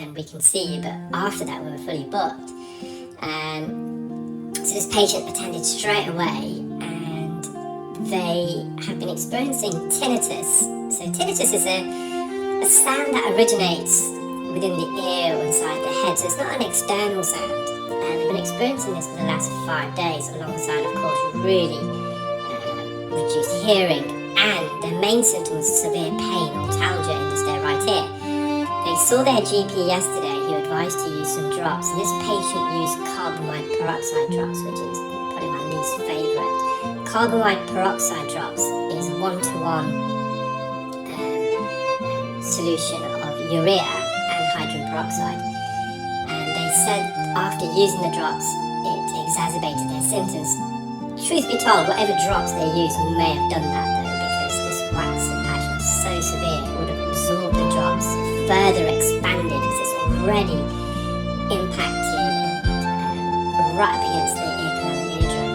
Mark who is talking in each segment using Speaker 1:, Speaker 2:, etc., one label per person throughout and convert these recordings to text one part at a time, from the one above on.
Speaker 1: and we can see you, but after that we were fully booked. So this patient attended straight away, and they have been experiencing tinnitus. So tinnitus is a sound that originates within the ear or inside the head, so it's not an external sound. And they've been experiencing this for the last 5 days, alongside, of course, really reduced hearing, and their main symptoms are severe pain or talgia in just their right ear. They saw their GP yesterday, who advised to use some drops, and this patient used carbon white peroxide drops, which is probably my least favourite. Carbon white peroxide drops is a 1-to-1 solution of urea and hydrogen peroxide. And they said after using the drops, it exacerbated their symptoms. Truth be told, whatever drops they used may have done that though, because this wax infection was so severe, it would have absorbed the drops, further expanded, because it's already impacted and right up against the ear canal and eardrum.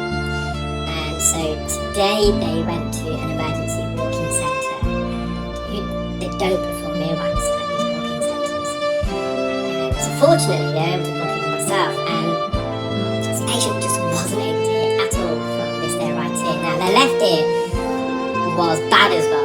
Speaker 1: And so today they went to an emergency walking centre, and they don't perform earwax at these walking centres. So fortunately they were able to book it myself, and this patient just wasn't able to hear at all from this their right ear. Now their left ear was bad as well.